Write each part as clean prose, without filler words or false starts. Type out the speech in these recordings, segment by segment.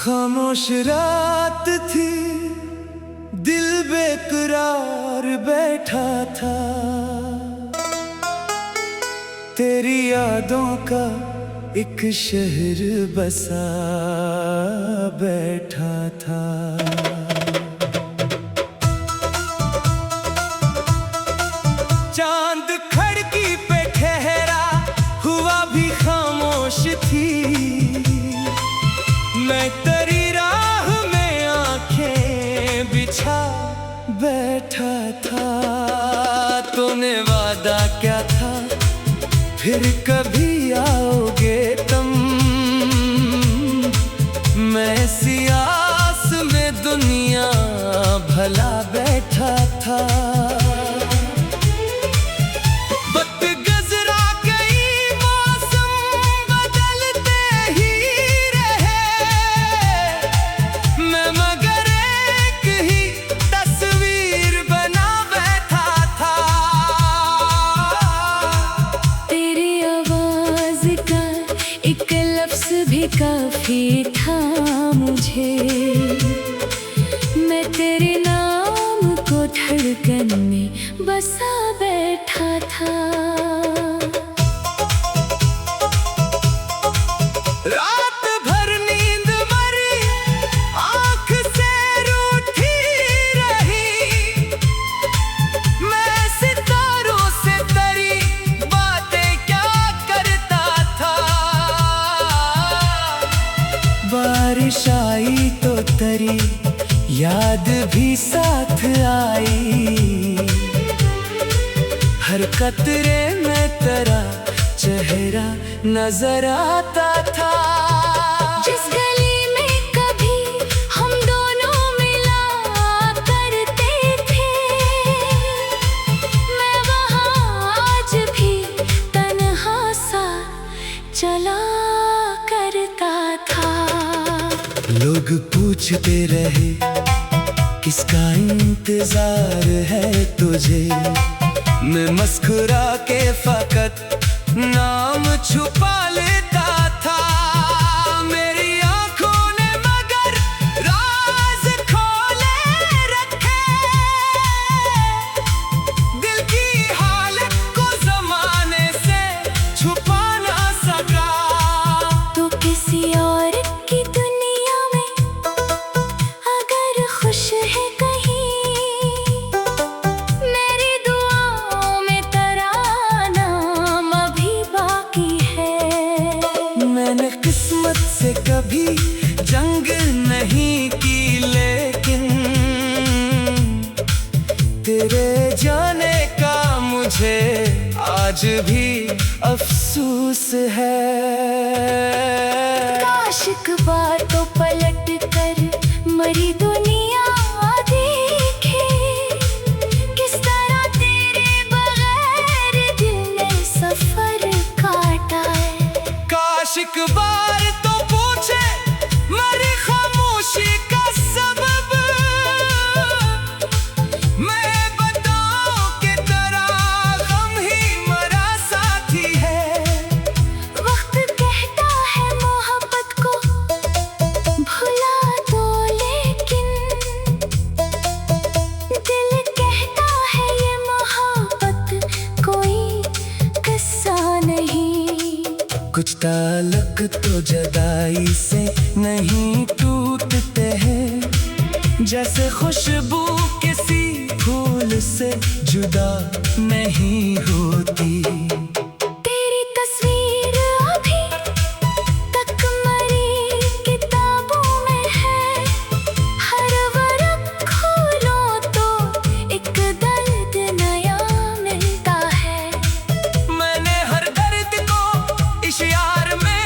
खामोश रात थी, दिल बेकरार बैठा था। तेरी यादों का एक शहर बसा बैठा था। चांद खिड़की पे ठहरा हुआ भी खामोश थी। मैं तेरी राह में आंखें बिछा बैठा था। तूने वादा क्या था, फिर कभी आओगे तुम। मैं सियास में दुनिया भला बैठा था। काफी था मुझे, मैं तेरे नाम को धड़कन में बसा बैठा था। रात भर नींद मरी, आँख से रूठी रही। मैं सितारों से तेरी बातें क्या करता था। बारिश आई तो तेरी याद भी साथ आई। हर कतरे में तेरा चेहरा नजर आता था। जिस गली में कभी हम दोनों मिला करते थे, मैं वहाँ आज भी तन्हा सा चला करता था। लोग पूछते रहे किसका इंतजार है तुझे। मैं मुस्कुरा के फकत नाम छुपा लेता था। मेरी आंखों ने मगर राज खोले रखे। दिल की हालत को जमाने से छुपा ना सका। तो किसी और की दुनिया में अगर खुश है कहीं, मेरी दुआओं में तेरा नाम अभी बाकी है। मैंने किस्मत से कभी जंग नहीं की, लेकिन तेरे जाने का मुझे आज भी अफसोस है। काश एक बार तो पलट कर मरी दुनिया देखे, किस तरह तेरे बगैर दिल ने सफर काटा है। काश एक बार तो पूछे मेरी खामोशी का सबब। मैं बताऊं कि तेरा गम ही मेरा साथी है। वक्त कहता है मोहब्बत को भुला दो, लेकिन दिल कहता है ये मोहब्बत कोई किस्सा नहीं। कुछ ताल्लुक तो जुदाई से नहीं टूटते हैं, जैसे खुशबू किसी फूल से जुदा नहीं होती। तेरी तस्वीर अभी तक मरी किताबों में है। हर वरक खोलो तो एक दर्द नया मिलता है। मैंने हर दर्द को इश्यार में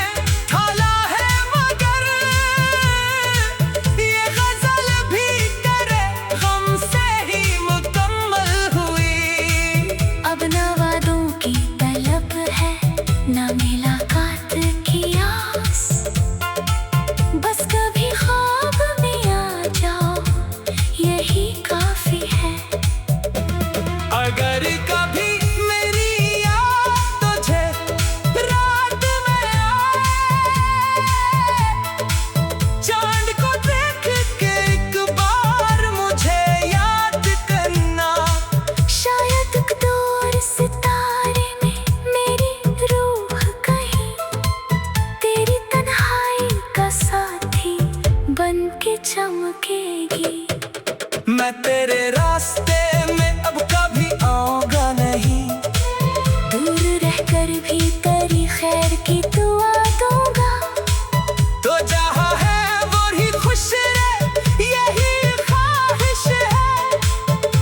ढाला है, मगर ये गजल भी तेरे गम से ही मुकम्मल हुई। अगर कभी मेरी याद तुझे रात में आए, चांद को देख के एक बार मुझे याद करना। शायद एक दूर सितारे में मेरी रूह कहीं तेरी तन्हाई का साथी बन के चमकेगी। मैं तेरे रास्ते में अब कभी आऊंगा नहीं, दूर रहकर भी तेरी खैर की दुआ दूंगा। तो जहाँ है वो ही खुश रहे, यही ख्वाहिश है।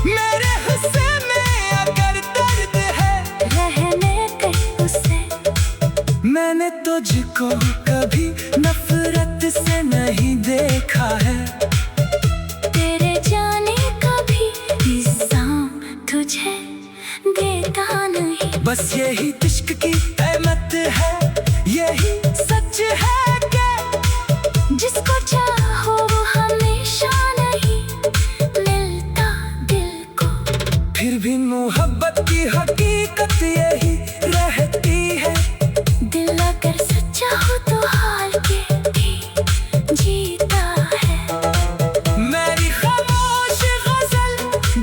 मेरे हिस्से में अगर दर्द है, रहने दे उसे। मैंने तुझको कभी नफरत से नहीं देखा है, तेरे जाने का भी इल्जाम तुझे देता नहीं। बस यही इश्क की अहमियत है, यही सच है कि जिसको चाहो वो हमेशा नहीं मिलता दिल को। फिर भी मोहब्बत की हकीकत यही रहती है। दिल अगर सच्चा हो तो हाल के भी जीता है। मेरी खामोश गजल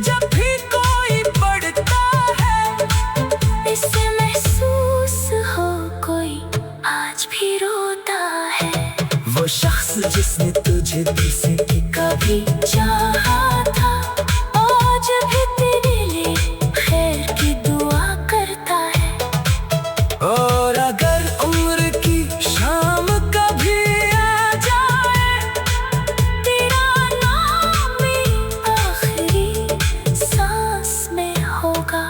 जब भी कोई पढ़ता है, इससे महसूस हो कोई आज भी रोता है। वो शख्स जिसने तुझे दिल से कभी चाहा था आज भी तेरे लिए खैर की दुआ करता है। और अगर उम्र की शाम कभी आ जाए, तेरा नाम मेरी आखिरी सांस में होगा।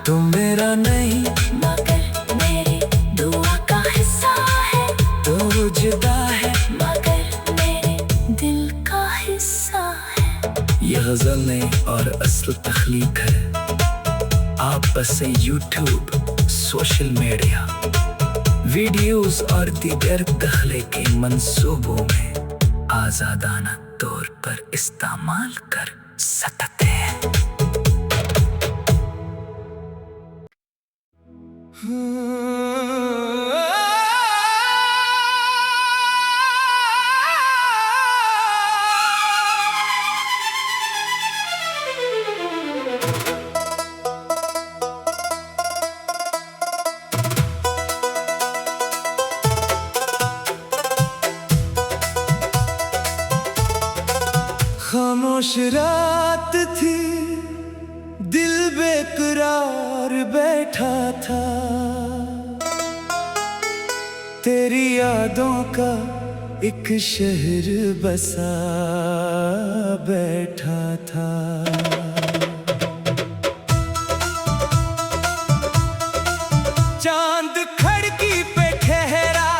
तो मेरा नहीं मगर मेरी दुआ का हिस्सा है, तो जुदा है, मगर मेरे दिल का हिस्सा है। यह गजल नहीं और असल तख्लीक है। आप बस यूट्यूब, सोशल मीडिया, वीडियोस और दीगर दखले के मंसूबों में आजादाना तौर पर इस्तेमाल कर सकते हैं। खामोश रात थी, दिल बेकरार बैठा था, तेरी यादों का एक शहर बसा बैठा था। चांद खिड़की पे ठहरा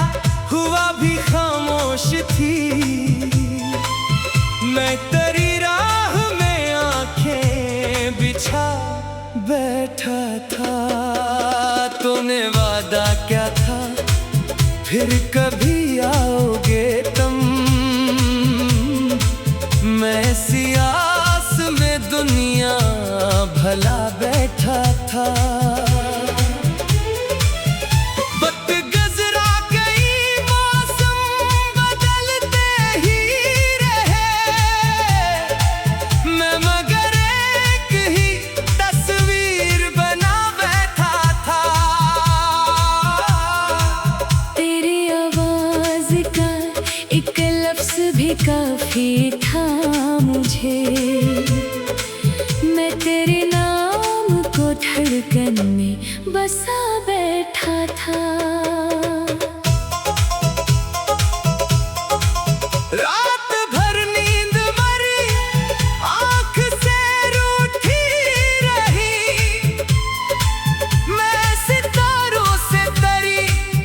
हुआ भी खामोश थी, मैं तेरी राह में आंखें बिछा बैठा था। तूने वादा क्या था, फिर कभी आओगे तुम, मैं सियास में दुनिया भला बैठा था। वक्त गुजरा गई, मौसम बदलते ही रहे, मैं मगर एक ही तस्वीर बना बैठा था। तेरी आवाज का एक लफ्ज भी काफी था मुझे, मैं तेरे नाम को धड़कन में बसा बैठा था। रात भर नींद मरी, आँख से रूठी रही, मैं सितारों से तेरी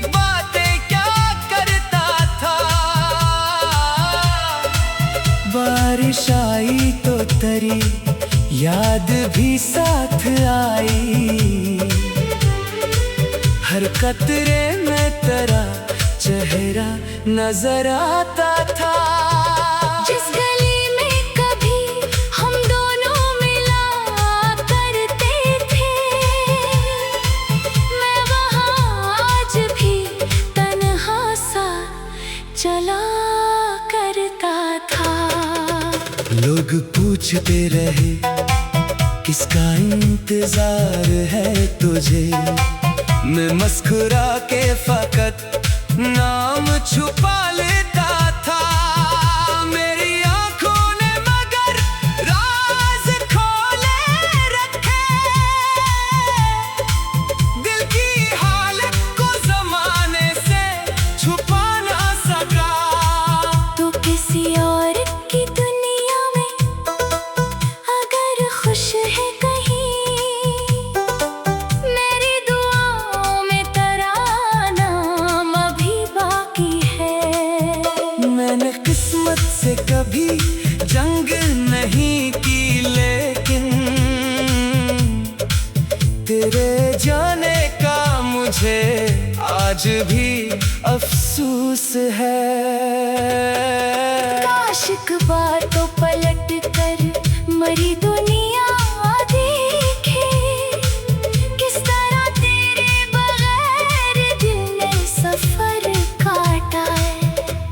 बातें क्या करता था। बारिश आई तो तेरी याद भी साथ आई, हर कतरे में तेरा चेहरा नजर आता था। जिस गली में कभी हम दोनों मिला करते थे, पूछते रहे किसका इंतजार है तुझे। मैं मुस्कुरा के फकत नाम छुपा लेता था। मेरी आंखों ने मगर राज खोले रखे। दिल की हालत को जमाने से छुपा ना सका। तू किसी और की दुनिया में अगर खुश है कहीं, मेरी दुआओं में तेरा नाम अभी बाकी है। मैंने किस्मत से कभी जंग नहीं की, लेकिन तेरे जाने का मुझे आज भी अफसोस है। काश एक बार तो पलट कर मरी दुनिया देखे, किस तरह तेरे बगैर दिल ने सफर काटा है।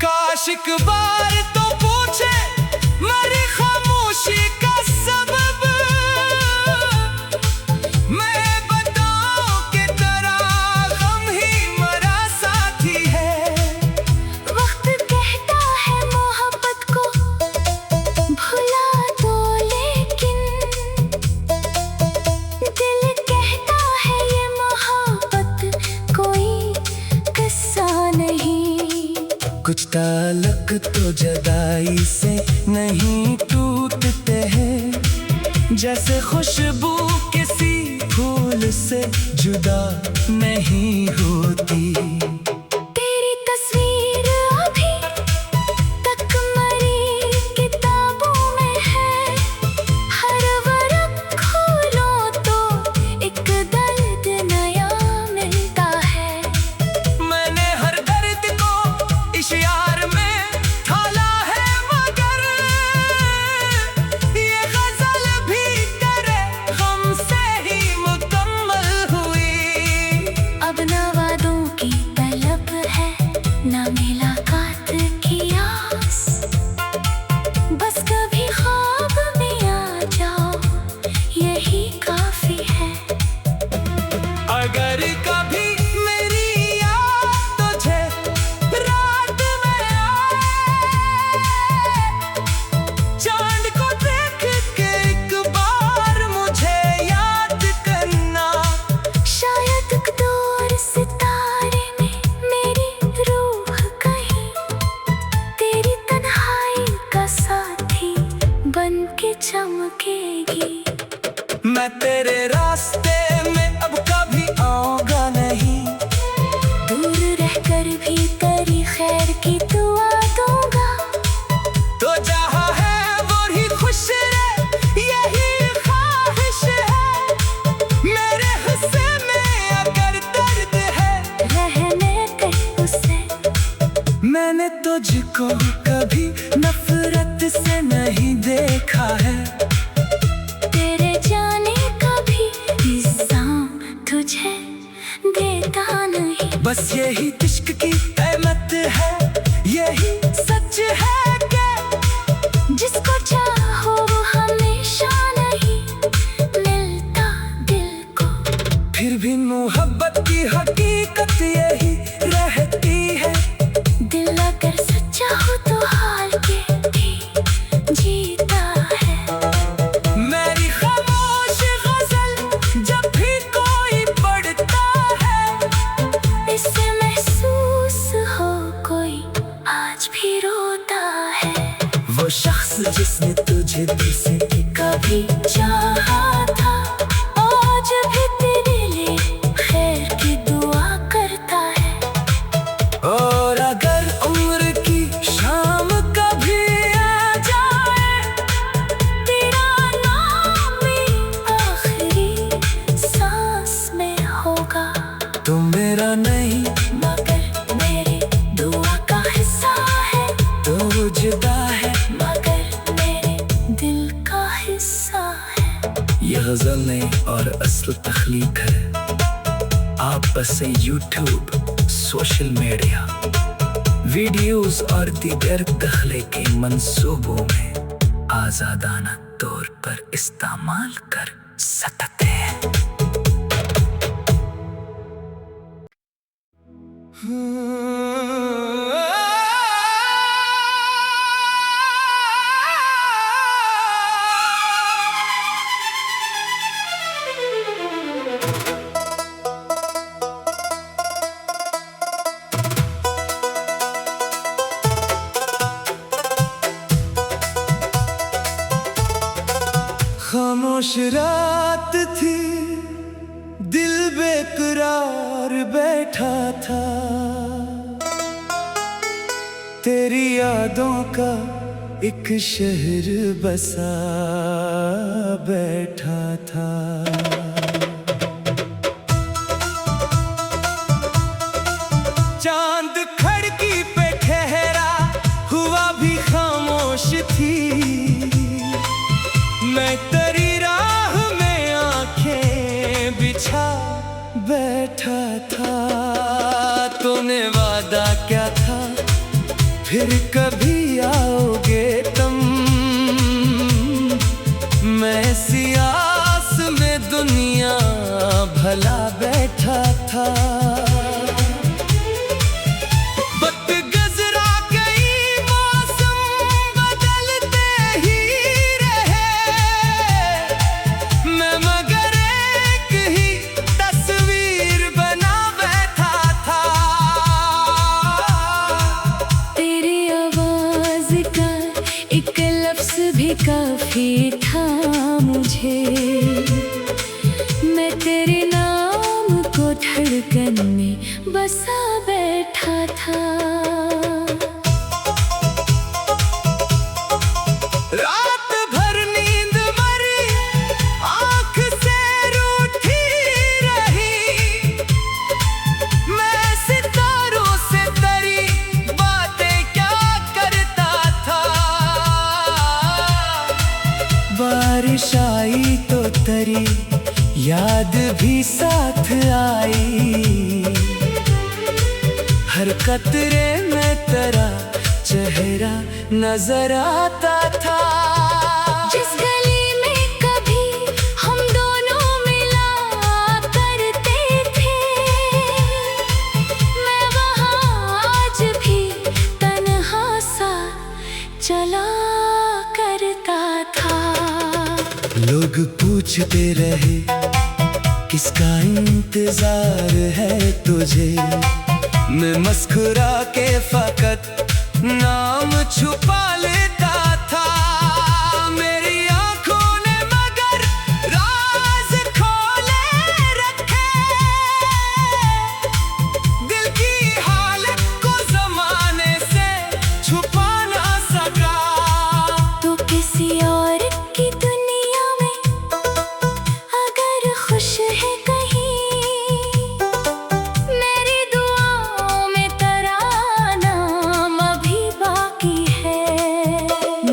काश एक बार तो पूछे मरी खामोशी का सबब। मैं बताऊं कि तेरा गम ही मरा साथी है। वक्त कहता है मोहब्बत को भुला दो, लेकिन दिल कहता है ये मोहब्बत कोई किस्सा नहीं। कुछ ताल्लुक तो जुदाई से नहीं टूटते हैं, जैसे खुशबू किसी फूल से जुदा नहीं होती। तेरी तस्वीर अभी तक मरी किताबों में है। हर वरक़ खोलो तो एक दर्द नया मिलता है। मैंने हर दर्द को इश्यार में ढाला है, मगर ये गजल भी तेरे गम से ही मुकम्मल हुई। अब न वादों की तलब है, न मुलाकात की आस। बस कभी ख्वाब में आ जाओ, यही काफी है। अगर कभी मेरी याद तुझे रात में आए, चांद को देख के एक बार मुझे याद करना। शायद एक दूर सितारे में मेरी रूह कहीं तेरी तन्हाई का साथी बन के चमकेगी। मैं तेरे रास्ते में अब कभी आऊंगा नहीं। दूर रहकर भी तेरी खैर की दुआ दूंगा। तो जहाँ है वो ही खुश रहे, यही ख्वाहिश है। मेरे हिस्से में अगर दर्द है, रहने दे उसे। मैंने तुझको कभी नफरत से नहीं देखा है। तेरे जाने का भी इल्जाम तुझे देता नहीं। बस यही इश्क की अहमत है, यही सच है कि जिसको चाहो वो हमेशा नहीं मिलता दिल को। फिर भी मोहब्बत की हकीकत यही रहती है। दिल अगर सच्चा हो तो हाल के भी जीता है। मेरी खामोश गजल जब भी कोई पढ़ता है, इससे महसूस हो कोई आज भी रोता है। वो शख्स जिसने तुझे दिल से कभी चाहा था, आज भी तेरे लिए खैर की दुआ करता है। और अगर उम्र की शाम कभी आ जाए, तेरा नाम भी आखिरी सांस में होगा। तो मेरा नहीं मगर मेरी दुआ का हिस्सा है। तो जुदा है, मगर मेरे दिल का हिस्सा है। ये गजल नहीं और असल तख्लीक है। आप बस YouTube, सोशल मीडिया, वीडियोस और दीगर तख्लीकी मंसूबों में आजादाना तौर पर इस्तेमाल कर सकते हैं। खामोश रात थी, दिल बेकरार बैठा था, तेरी यादों का एक शहर बसा बैठा था। चांद खिड़की पे ठहरा हुआ भी खामोश थी, मैं तेरी राह में आंखें बिछा बैठा था। तूने वादा क्या था, फिर कभी आओगे तुम, मैं सियास में दुनिया भला बैठा था। वक्त गुजरा गई, मौसम बदलते ही मैं मगर एक ही तस्वीर बना बैठा था। तेरी आवाज का एक लफ्ज भी काफी था मुझे, मैं तेरे नाम को धड़कन में बसा बैठा था। रात भर नींद मरी, आँख से रूठी रही, मैं सितारों से तेरी बातें क्या करता था। बारिश आई तो तेरी याद भी साथ आई, हर कतरे में तेरा चेहरा नजर आता था। जिस गली में कभी हम दोनों मिला करते थे, मैं वहाँ आज भी तन्हा सा चला करता था। लोग पूछते रहे किसका इंतजार है तुझे, मैं मुस्कुरा के फकत नाम छुपा लेता था। मेरी आंखों ने मगर राज खोले रखे, दिल की हालत को जमाने से छुपा ना सका। तो किसी और की दुनिया में अगर खुश है कहीं, मेरी दुआओं में तेरा नाम अभी बाकी है।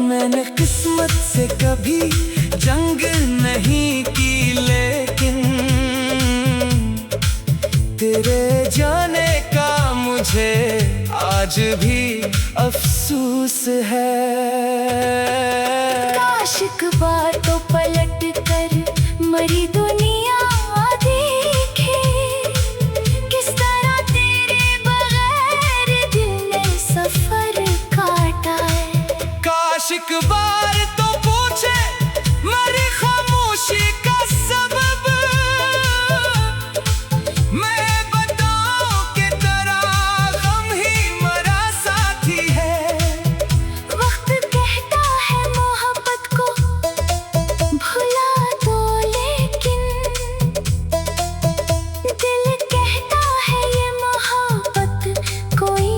मैंने किस्मत से कभी जंग नहीं की, लेकिन तेरे जाने का मुझे आज भी अफसोस है। काश एक बार तो पलट कर मरी दुनिया देखे, किस तरह तेरे बगैर दिल ने सफर काटा है। काश एक बार तो पूछे मेरी खामोशी का सबब, मैं बताऊं कि तेरा गम ही मेरा साथी है। वक्त कहता है मोहब्बत को भुला दो, लेकिन दिल कहता है ये मोहब्बत कोई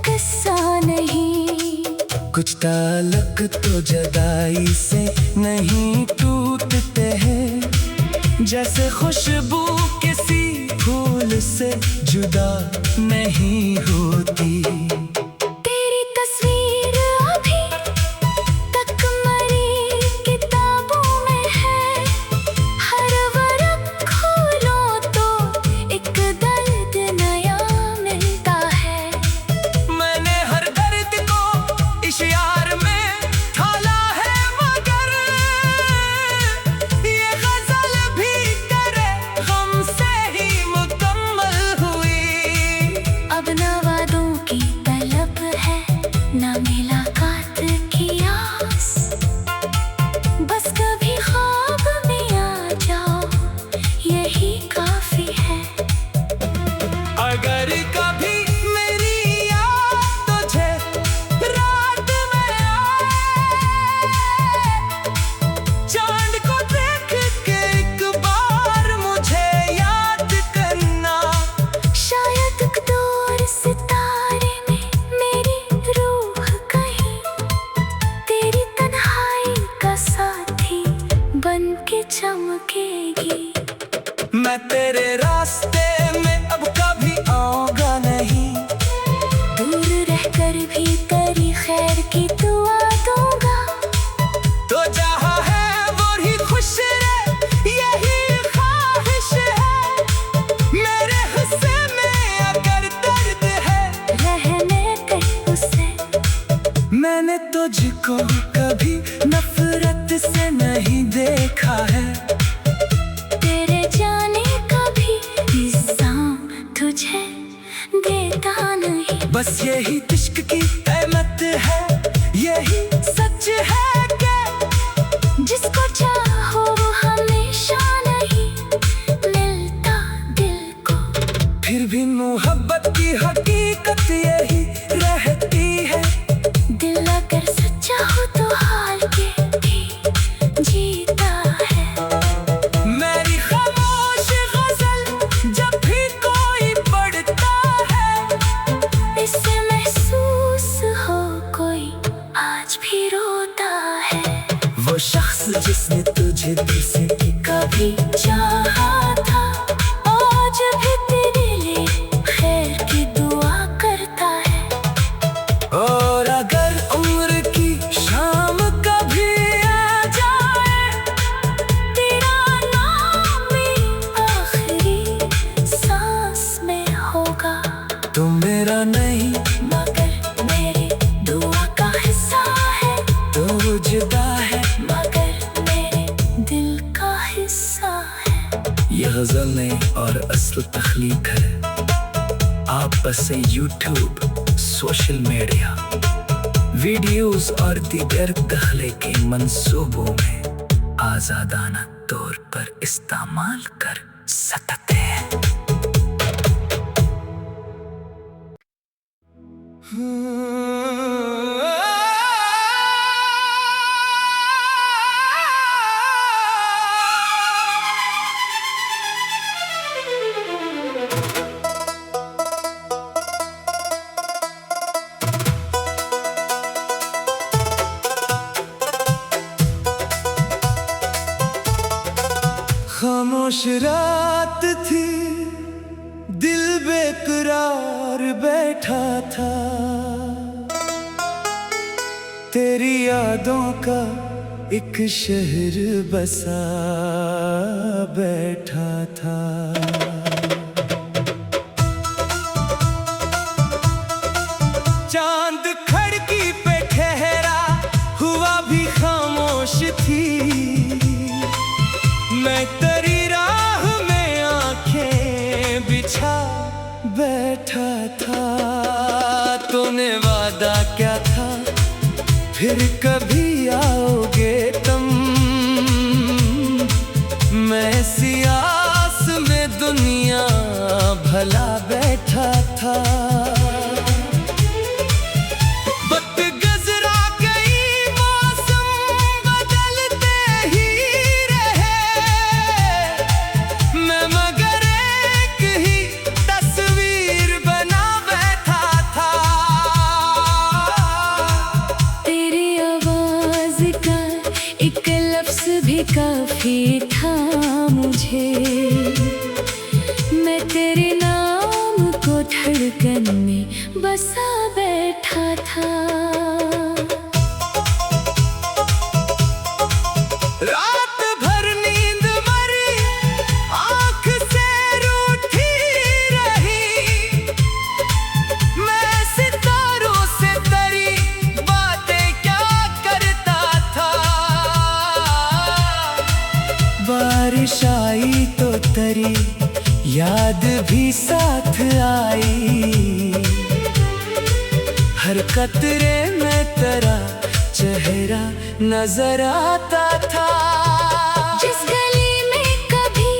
किस्सा नहीं। कुछ ताल्लुक तो जुदाई से नहीं टूटते हैं, जैसे खुशबू किसी फूल से जुदा नहीं होती। तेरी तस्वीर अभी तक मरी किताबों में है, हर वर्क खोलो तो एक दर्द नया मिलता है। मैंने हर दर्द को इश्यार में ढाला है, मगर मिलेगी। मैं तेरे रास्ते में अब कभी आऊंगा नहीं, दूर रहकर भी तेरी खैर की दुआ दूंगा। तो जहाँ है वो ही खुश रहे, यही ख्वाहिश है। मेरे हिस्से में अगर दर्द है, रहने दे उसे। मैंने तुझको कभी नफरत से नहीं देखा है, तेरे जाने का भी इल्जाम तुझे देता नहीं। बस यही इश्क की अहमियत है, यही सच है कि जिसको चाहो वो हमेशा नहीं मिलता दिल को। फिर भी मोहब्बत की हकीकत यही रहती है। दिल अगर सच्चा हो तो हाल के भी जीता है। मेरी खामोश गजल जब भी कोई पढ़ता है, इससे महसूस हो कोई आज भी रोता है। वो शख्स जिसने तुझे दिल से कभी चाहा था, आज भी तेरे लिए खैर की दुआ करता है। और अगर उम्र की शाम कभी आ जाए, तेरा नाम भी आखिरी सांस में होगा। तो मेरा नहीं मगर मेरी दुआ का हिस्सा है, तो जुदा है। मगर मेरे दिल का हिस्सा है। यह गजल नहीं और असल तख्लीक है। आप बस YouTube, सोशल मीडिया, वीडियोस और दीगर तख्लीकी मंसूबों में आजादाना तौर पर इस्तेमाल कर सकते हैं। खामोश रात थी, दिल बेकरार बैठा था, तेरी यादों का एक शहर बसा बैठा था। चांद खिड़की पे ठहरा हुआ भी खामोश थी, मैं तेरी राह में आंखें बिछा बैठा था। तूने वादा क्या था, फिर कभी आओगे तुम, मैं सियास में दुनिया भला बैठा था। वक्त गुजरा गई, मौसम बदलते ही रहे, मैं मगर एक ही तस्वीर बना बैठा था। तेरी आवाज का एक लफ्ज भी काफी था मुझे, मैं तेरे नाम को धड़कन में बसा बैठा था। रात भर नींद मरी, आँख से रूठी रही, मैं सितारों से तरी बातें क्या करता था। बारिश आई तो तरी याद भी साथ आई, हर कतरे में तेरा चेहरा नजर आता था। जिस गली में कभी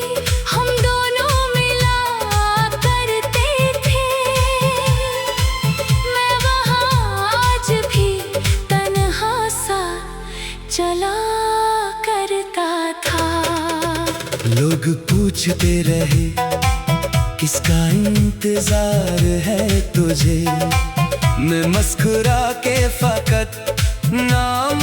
हम दोनों मिला करते थे, मैं वहाँ आज भी तन्हा सा चला करता था। लोग पूछते रहे किसका इंतजार है तुझे, मैं मुस्कुरा के फकत नाम